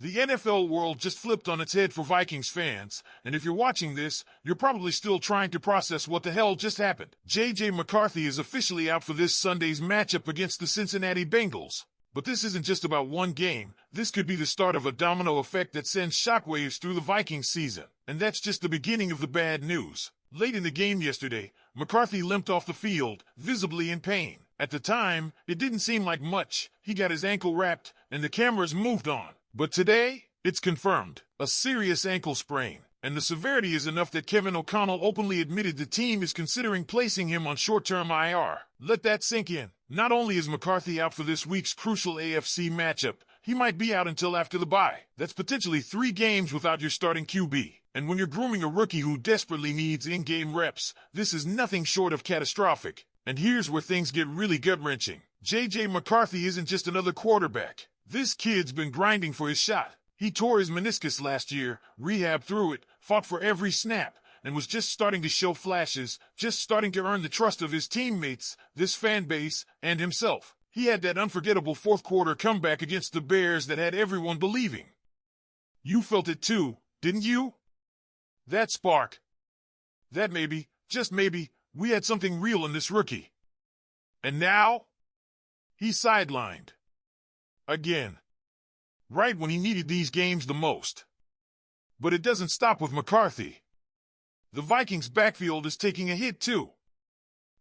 The NFL world just flipped on its head for Vikings fans, and if you're watching this, you're probably still trying to process what the hell just happened. J.J. McCarthy is officially out for this Sunday's matchup against the Cincinnati Bengals. But this isn't just about one game. This could be the start of a domino effect that sends shockwaves through the Vikings season. And that's just the beginning of the bad news. Late in the game yesterday, McCarthy limped off the field, visibly in pain. At the time, it didn't seem like much. He got his ankle wrapped, and the cameras moved on. But today, it's confirmed. A serious ankle sprain. And the severity is enough that Kevin O'Connell openly admitted the team is considering placing him on short-term IR. Let that sink in. Not only is McCarthy out for this week's crucial AFC matchup, he might be out until after the bye. That's potentially 3 games without your starting QB. And when you're grooming a rookie who desperately needs in-game reps, this is nothing short of catastrophic. And here's where things get really gut-wrenching. J.J. McCarthy isn't just another quarterback. This kid's been grinding for his shot. He tore his meniscus last year, rehabbed through it, fought for every snap, and was just starting to show flashes, just starting to earn the trust of his teammates, this fan base, and himself. He had that unforgettable fourth-quarter comeback against the Bears that had everyone believing. You felt it too, didn't you? That spark. That maybe, just maybe, we had something real in this rookie. And now, he's sidelined. Again. Right when he needed these games the most. But it doesn't stop with McCarthy. The Vikings' backfield is taking a hit too.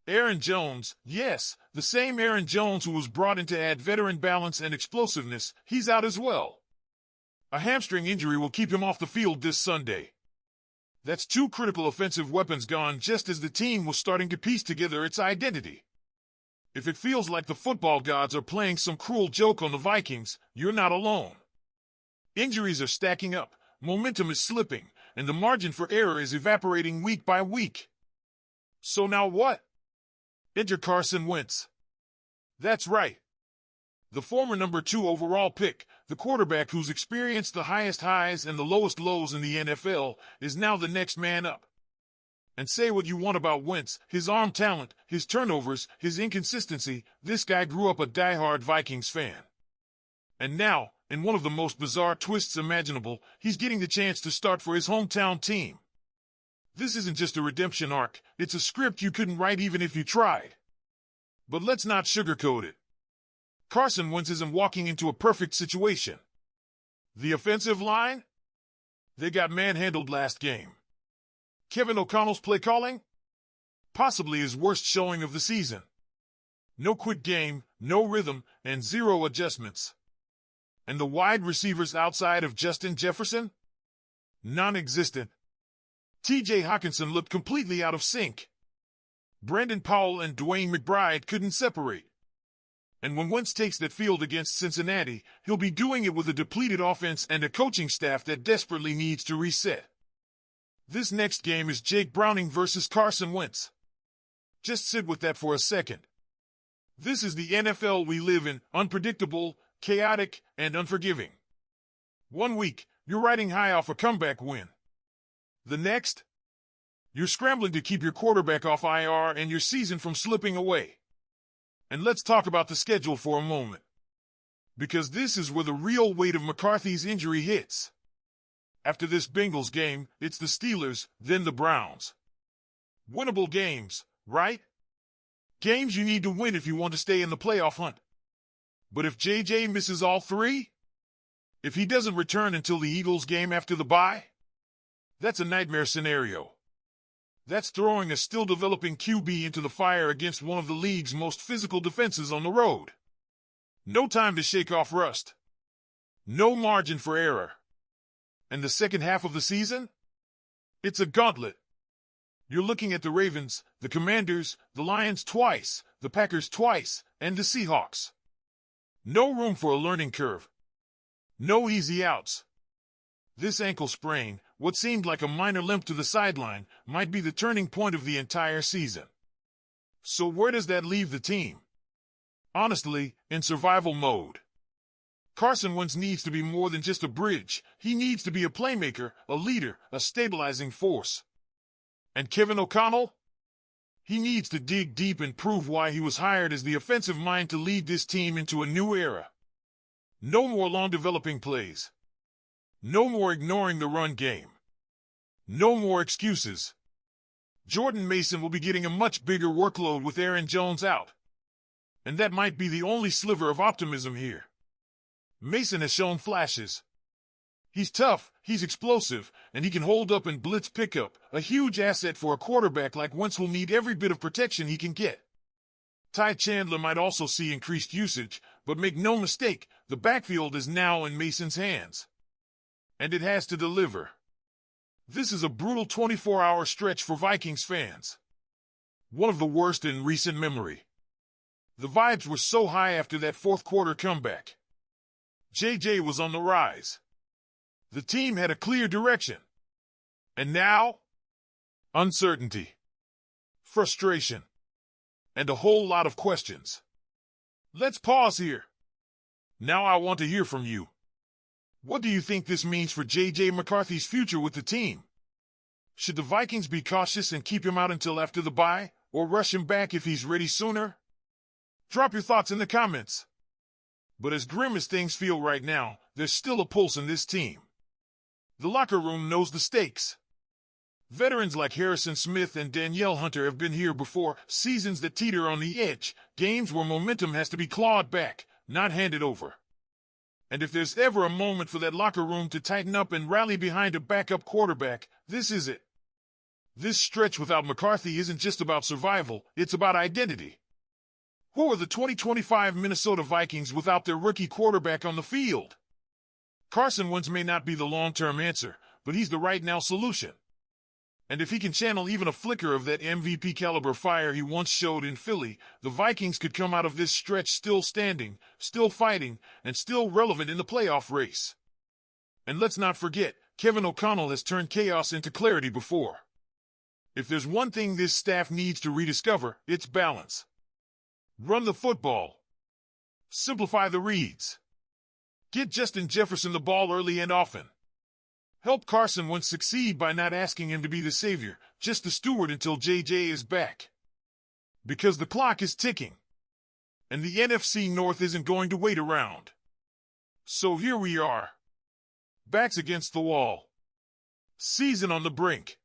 Aaron Jones, yes, the same Aaron Jones who was brought in to add veteran balance and explosiveness, he's out as well. A hamstring injury will keep him off the field this Sunday. That's 2 critical offensive weapons gone just as the team was starting to piece together its identity. If it feels like the football gods are playing some cruel joke on the Vikings, you're not alone. Injuries are stacking up, momentum is slipping, and the margin for error is evaporating week by week. So now what? Enter Carson Wentz. That's right. The former number 2 overall pick, the quarterback who's experienced the highest highs and the lowest lows in the NFL, is now the next man up. And say what you want about Wentz, his arm talent, his turnovers, his inconsistency, this guy grew up a diehard Vikings fan. And now, in one of the most bizarre twists imaginable, he's getting the chance to start for his hometown team. This isn't just a redemption arc, it's a script you couldn't write even if you tried. But let's not sugarcoat it. Carson Wentz isn't walking into a perfect situation. The offensive line? They got manhandled last game. Kevin O'Connell's play calling? Possibly his worst showing of the season. No quick game, no rhythm, and 0 adjustments. And the wide receivers outside of Justin Jefferson? Non-existent. T.J. Hockenson looked completely out of sync. Brandon Powell and Dwayne McBride couldn't separate. And when Wentz takes that field against Cincinnati, he'll be doing it with a depleted offense and a coaching staff that desperately needs to reset. This next game is Jake Browning versus Carson Wentz. Just sit with that for a second. This is the NFL we live in, unpredictable, chaotic, and unforgiving. 1 week, you're riding high off a comeback win. The next, you're scrambling to keep your quarterback off IR and your season from slipping away. And let's talk about the schedule for a moment. Because this is where the real weight of McCarthy's injury hits. After this Bengals game, it's the Steelers, then the Browns. Winnable games, right? Games you need to win if you want to stay in the playoff hunt. But if JJ misses all 3? If he doesn't return until the Eagles game after the bye? That's a nightmare scenario. That's throwing a still-developing QB into the fire against one of the league's most physical defenses on the road. No time to shake off rust. No margin for error. And the second half of the season? It's a gauntlet. You're looking at the Ravens, the Commanders, the Lions twice, the Packers twice, and the Seahawks. No room for a learning curve. No easy outs. This ankle sprain, what seemed like a minor limp to the sideline, might be the turning point of the entire season. So where does that leave the team? Honestly, in survival mode. Carson Wentz needs to be more than just a bridge. He needs to be a playmaker, a leader, a stabilizing force. And Kevin O'Connell? He needs to dig deep and prove why he was hired as the offensive mind to lead this team into a new era. No more long developing plays. No more ignoring the run game. No more excuses. Jordan Mason will be getting a much bigger workload with Aaron Jones out. And that might be the only sliver of optimism here. Mason has shown flashes. He's tough, he's explosive, and he can hold up and blitz pickup, a huge asset for a quarterback like Wentz who'll need every bit of protection he can get. Ty Chandler might also see increased usage, but make no mistake, the backfield is now in Mason's hands. And it has to deliver. This is a brutal 24-hour stretch for Vikings fans. One of the worst in recent memory. The vibes were so high after that fourth quarter comeback. JJ was on the rise. The team had a clear direction. And now? Uncertainty. Frustration. And a whole lot of questions. Let's pause here. Now I want to hear from you. What do you think this means for J.J. McCarthy's future with the team? Should the Vikings be cautious and keep him out until after the bye, or rush him back if he's ready sooner? Drop your thoughts in the comments. But as grim as things feel right now, there's still a pulse in this team. The locker room knows the stakes. Veterans like Harrison Smith and Danielle Hunter have been here before, seasons that teeter on the edge, games where momentum has to be clawed back, not handed over. And if there's ever a moment for that locker room to tighten up and rally behind a backup quarterback, this is it. This stretch without McCarthy isn't just about survival, it's about identity. Who are the 2025 Minnesota Vikings without their rookie quarterback on the field? Carson Wentz may not be the long-term answer, but he's the right-now solution. And if he can channel even a flicker of that MVP-caliber fire he once showed in Philly, the Vikings could come out of this stretch still standing, still fighting, and still relevant in the playoff race. And let's not forget, Kevin O'Connell has turned chaos into clarity before. If there's one thing this staff needs to rediscover, it's balance. Run the football. Simplify the reads. Get Justin Jefferson the ball early and often. Help Carson Wentz succeed by not asking him to be the savior, just the steward until JJ is back. Because the clock is ticking. And the NFC North isn't going to wait around. So here we are. Backs against the wall. Season on the brink.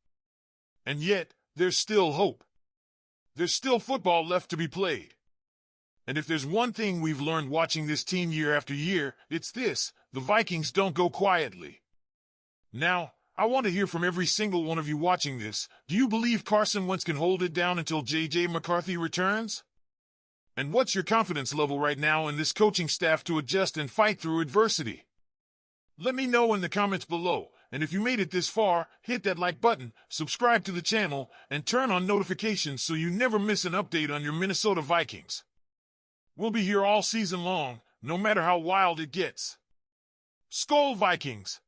And yet, there's still hope. There's still football left to be played. And if there's one thing we've learned watching this team year after year, it's this: the Vikings don't go quietly. Now, I want to hear from every single one of you watching this. Do you believe Carson Wentz can hold it down until J.J. McCarthy returns? And what's your confidence level right now in this coaching staff to adjust and fight through adversity? Let me know in the comments below. And if you made it this far, hit that like button, subscribe to the channel, and turn on notifications so you never miss an update on your Minnesota Vikings. We'll be here all season long, no matter how wild it gets. SKOL Vikings!